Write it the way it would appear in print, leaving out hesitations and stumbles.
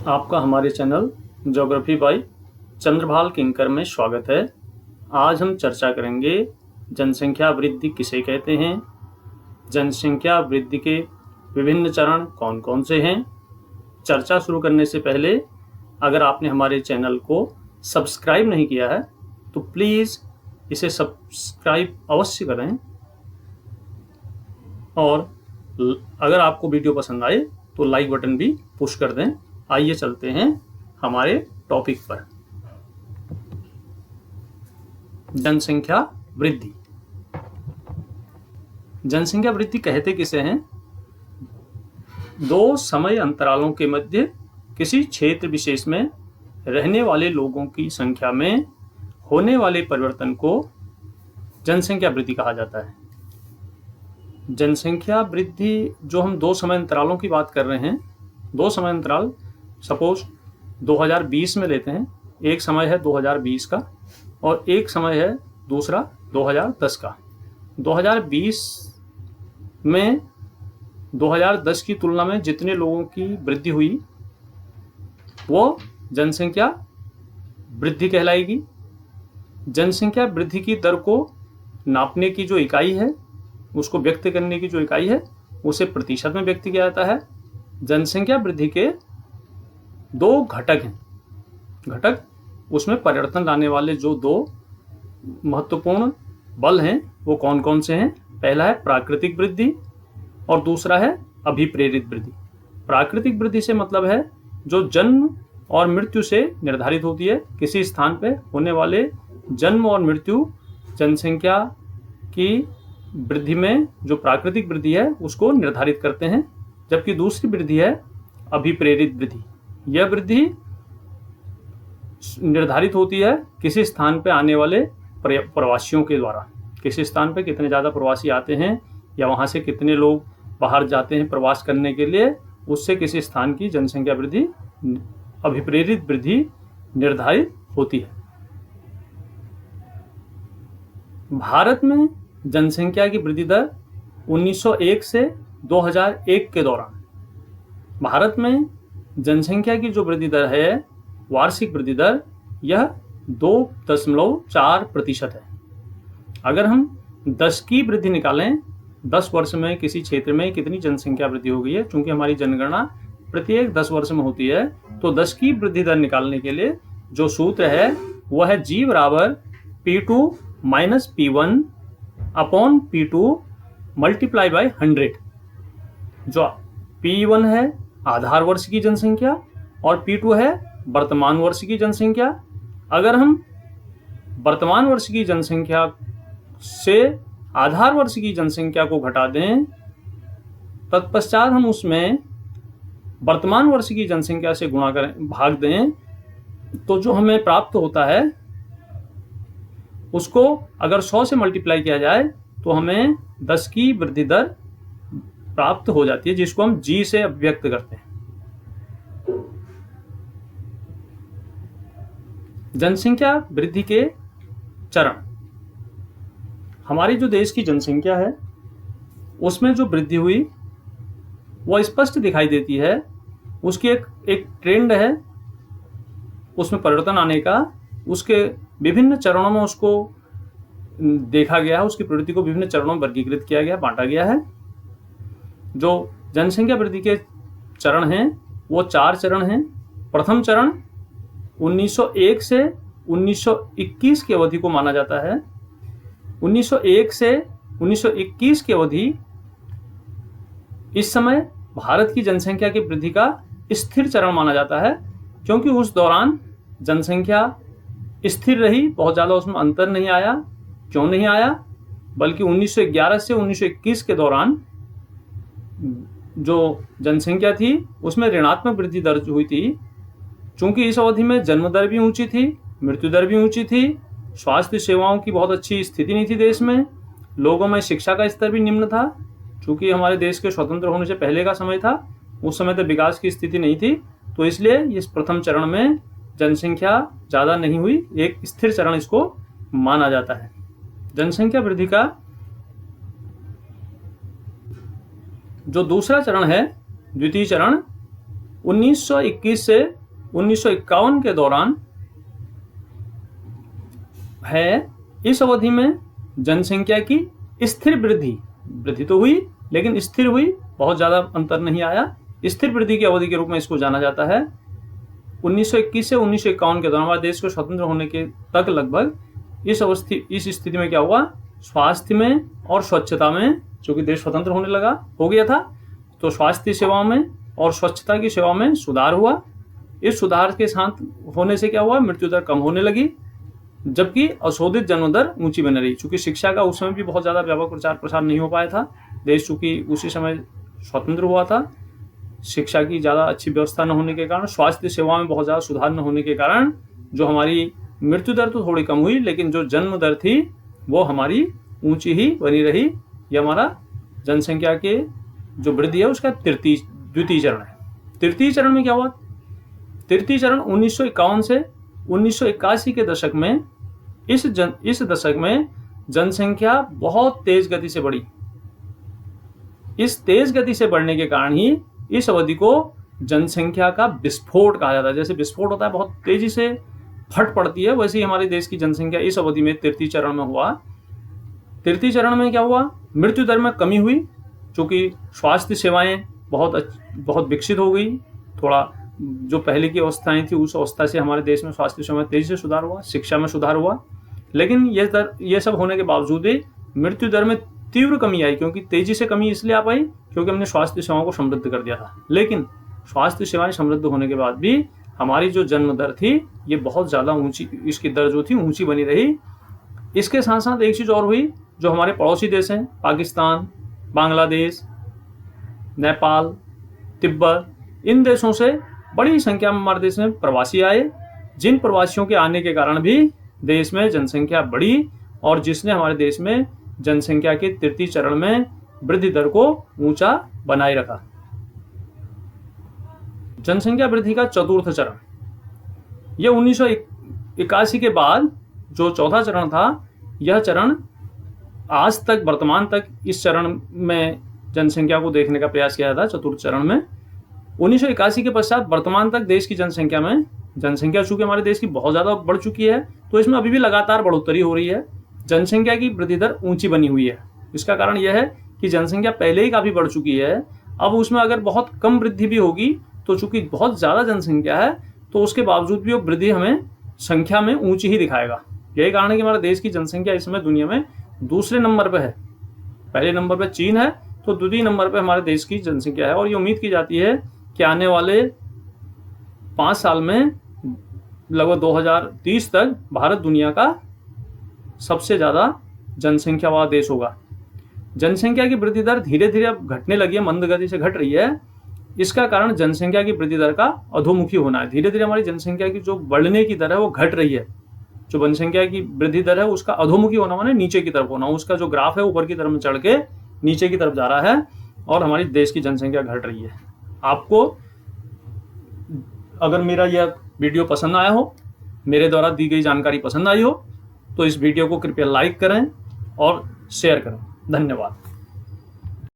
आपका हमारे channel geography bye चंद्रभाल किंकर में स्वागत है। आज हम चर्चा करेंगे जनसंख्या वृद्धि किसे कहते हैं, जनसंख्या वृद्धि के विभिन्न चरण कौन कौन से हैं। चर्चा शुरू करने से पहले अगर आपने हमारे चैनल को सब्सक्राइब नहीं किया है तो प्लीज़ इसे सब्सक्राइब अवश्य करें, और अगर आपको वीडियो पसंद आए तो लाइक बटन भी पुश कर दें। आइए चलते हैं हमारे टॉपिक पर। जनसंख्या वृद्धि। जनसंख्या वृद्धि कहते किसे हैं? दो समय अंतरालों के मध्य किसी क्षेत्र विशेष में रहने वाले लोगों की संख्या में होने वाले परिवर्तन को जनसंख्या वृद्धि कहा जाता है। जनसंख्या वृद्धि जो हम दो समय अंतरालों की बात कर रहे हैं, दो समय अंतराल सपोज 2020 में लेते हैं। एक समय है 2020 का और एक समय है दूसरा 2010 का। 2020 में 2010 की तुलना में जितने लोगों की वृद्धि हुई वो जनसंख्या वृद्धि कहलाएगी। जनसंख्या वृद्धि की दर को नापने की जो इकाई है, उसको व्यक्त करने की जो इकाई है, उसे प्रतिशत में व्यक्त किया जाता है। जनसंख्या वृद्धि के दो घटक हैं। घटक उसमें परिवर्तन लाने वाले जो दो महत्वपूर्ण बल हैं वो कौन कौन से हैं? पहला है प्राकृतिक वृद्धि और दूसरा है अभिप्रेरित वृद्धि। प्राकृतिक वृद्धि से मतलब है जो जन्म और मृत्यु से निर्धारित होती है। किसी स्थान पे होने वाले जन्म और मृत्यु जनसंख्या की वृद्धि में जो प्राकृतिक वृद्धि है उसको निर्धारित करते हैं। जबकि दूसरी वृद्धि है अभिप्रेरित वृद्धि। यह वृद्धि निर्धारित होती है किसी स्थान पे आने वाले प्रवासियों के द्वारा। किसी स्थान पे कितने ज़्यादा प्रवासी आते हैं या वहाँ से कितने लोग बाहर जाते हैं प्रवास करने के लिए, उससे किसी स्थान की जनसंख्या वृद्धि अभिप्रेरित वृद्धि निर्धारित होती है। भारत में जनसंख्या की वृद्धि दर 1901 से 2001 के दौरान भारत में जनसंख्या की जो वृद्धि दर है, वार्षिक वृद्धि दर, यह 2.4% है। अगर हम 10 की वृद्धि निकालें, 10 वर्ष में किसी क्षेत्र में कितनी जनसंख्या वृद्धि हो गई है, चूंकि हमारी जनगणना प्रत्येक 10 वर्ष में होती है, तो 10 की वृद्धि दर निकालने के लिए जो सूत्र है वह है G बराबर P2 minus P1 upon P2 multiply by 100। जो P1 है आधार वर्ष की जनसंख्या और P2 है वर्तमान वर्ष की जनसंख्या। अगर हम वर्तमान वर्ष की जनसंख्या से आधार वर्ष की जनसंख्या को घटा दें, तत्पश्चात हम उसमें वर्तमान वर्ष की जनसंख्या से गुणा करें, भाग दें, तो जो हमें प्राप्त होता है उसको अगर 100 से मल्टीप्लाई किया जाए तो हमें 10 की वृद्धि दर प्राप्त हो जाती है, जिसको हम G से अभिव्यक्त करते हैं। जनसंख्या वृद्धि के चरण। हमारी जो देश की जनसंख्या है उसमें जो वृद्धि हुई वह स्पष्ट दिखाई देती है। उसकी एक ट्रेंड है उसमें परिवर्तन आने का। उसके विभिन्न चरणों में उसको देखा गया है, उसकी प्रवृत्ति को विभिन्न चरणों में वर्गीकृत किया गया, बांटा गया है। जो जनसंख्या वृद्धि के चरण हैं वो 4 चरण हैं। प्रथम चरण 1901 से 1921 की अवधि को माना जाता है। 1901 से 1921 की अवधि, इस समय भारत की जनसंख्या की वृद्धि का स्थिर चरण माना जाता है, क्योंकि उस दौरान जनसंख्या स्थिर रही, बहुत ज़्यादा उसमें अंतर नहीं आया। क्यों नहीं आया? बल्कि 1911 से 1921 के दौरान जो जनसंख्या थी उसमें ऋणात्मक वृद्धि दर्ज हुई थी। चूंकि इस अवधि में जन्म दर भी ऊंची थी, मृत्यु दर भी ऊंची थी, स्वास्थ्य सेवाओं की बहुत अच्छी स्थिति नहीं थी देश में, लोगों में शिक्षा का स्तर भी निम्न था। चूंकि हमारे देश के स्वतंत्र होने से पहले का समय था, उस समय तक विकास की स्थिति नहीं थी, तो इसलिए इस प्रथम चरण में जनसंख्या ज़्यादा नहीं हुई, एक स्थिर चरण इसको माना जाता है। जनसंख्या वृद्धि का जो दूसरा चरण है, द्वितीय चरण, 1921 से 1951 के दौरान है, इस अवधि में जनसंख्या की स्थिर वृद्धि तो हुई लेकिन स्थिर हुई, बहुत ज़्यादा अंतर नहीं आया। स्थिर वृद्धि की अवधि के रूप में इसको जाना जाता है। 1921 से 1951 के दौरान हमारे देश को स्वतंत्र होने के तक लगभग इस स्थिति में क्या हुआ, स्वास्थ्य में और स्वच्छता में, चूंकि देश स्वतंत्र होने लगा हो गया था, तो स्वास्थ्य सेवाओं में और स्वच्छता की सेवा में सुधार हुआ। इस सुधार के साथ होने से क्या हुआ, मृत्यु दर कम होने लगी, जबकि अशोधित जन्म दर ऊंची बनी रही। चूंकि शिक्षा का उस समय भी बहुत ज़्यादा व्यापक प्रचार प्रसार नहीं हो पाया था, देश चूंकि उसी समय स्वतंत्र हुआ था, शिक्षा की ज़्यादा अच्छी व्यवस्था न होने के कारण, स्वास्थ्य सेवाओं में बहुत ज़्यादा सुधार न होने के कारण जो हमारी मृत्यु दर तो थोड़ी कम हुई, लेकिन जो जन्म दर थी वो हमारी ऊंची ही बनी रही। ये हमारा जनसंख्या के जो वृद्धि है उसका द्वितीय चरण है। तृतीय चरण में क्या हुआ, तृतीय चरण 1951 से 1981 के दशक में, इस दशक में जनसंख्या बहुत तेज गति से बढ़ी। इस तेज गति से बढ़ने के कारण ही इस अवधि को जनसंख्या का विस्फोट कहा जाता है। जैसे विस्फोट होता है, बहुत तेजी से फट पड़ती है, वैसे ही हमारे देश की जनसंख्या इस अवधि में तृतीय चरण में हुआ। तृतीय चरण में क्या हुआ, मृत्यु दर में कमी हुई, क्योंकि स्वास्थ्य सेवाएं बहुत विकसित हो गई। थोड़ा जो पहले की अवस्थाएं थी उस अवस्था से हमारे देश में स्वास्थ्य सेवा में तेजी से सुधार हुआ, शिक्षा में सुधार हुआ। लेकिन ये सब होने के बावजूद भी मृत्यु दर में तीव्र कमी आई, क्योंकि तेजी से कमी इसलिए आ पाई क्योंकि हमने स्वास्थ्य सेवाओं को समृद्ध कर दिया था। लेकिन स्वास्थ्य सेवाएं समृद्ध होने के बाद भी हमारी जो जन्म दर थी ये बहुत ज़्यादा ऊंची, इसकी दर जो थी ऊंची बनी रही। इसके साथ साथ एक चीज़ और हुई, जो हमारे पड़ोसी देश हैं, पाकिस्तान, बांग्लादेश, नेपाल, तिब्बत, इन देशों से बड़ी संख्या में हमारे देश में प्रवासी आए, जिन प्रवासियों के आने के कारण भी देश में जनसंख्या बढ़ी और जिसने हमारे देश में जनसंख्या के तृतीय चरण में वृद्धि दर को ऊंचा बनाए रखा। जनसंख्या वृद्धि का चतुर्थ चरण, यह 1981 के बाद जो चौथा चरण था, यह चरण आज तक वर्तमान तक इस चरण में जनसंख्या को देखने का प्रयास किया था। चतुर्थ चरण में 1981 के पश्चात वर्तमान तक देश की जनसंख्या चूंकि हमारे देश की बहुत ज़्यादा बढ़ चुकी है, तो इसमें अभी भी लगातार बढ़ोतरी हो रही है। जनसंख्या की वृद्धि दर ऊंची बनी हुई है। इसका कारण यह है कि जनसंख्या पहले ही काफ़ी बढ़ चुकी है, अब उसमें अगर बहुत कम वृद्धि भी होगी तो चूंकि बहुत ज़्यादा जनसंख्या है तो उसके बावजूद भी वो वृद्धि हमें संख्या में ऊंची ही दिखाएगा। यही कारण है कि हमारे देश की जनसंख्या इस समय दुनिया में दूसरे नंबर पर है। पहले नंबर पर चीन है, तो द्वितीय नंबर पर हमारे देश की जनसंख्या है। और ये उम्मीद की जाती है कि आने वाले 5 साल में लगभग 2030 तक भारत दुनिया का सबसे ज़्यादा जनसंख्या वाला देश होगा। जनसंख्या की वृद्धि दर धीरे धीरे अब घटने लगी है, मंद गति से घट रही है। इसका कारण जनसंख्या की वृद्धि दर का अधोमुखी होना है। धीरे धीरे हमारी जनसंख्या की जो बढ़ने की दर है वो घट रही है। जो जनसंख्या की वृद्धि दर है उसका अधोमुखी होना माने नीचे की तरफ होना, उसका जो ग्राफ है ऊपर की तरफ में चढ़ के नीचे की तरफ जा रहा है और हमारी देश की जनसंख्या घट रही है। आपको अगर मेरा यह वीडियो पसंद आया हो, मेरे द्वारा दी गई जानकारी पसंद आई हो, तो इस वीडियो को कृपया लाइक करें और शेयर करें। धन्यवाद।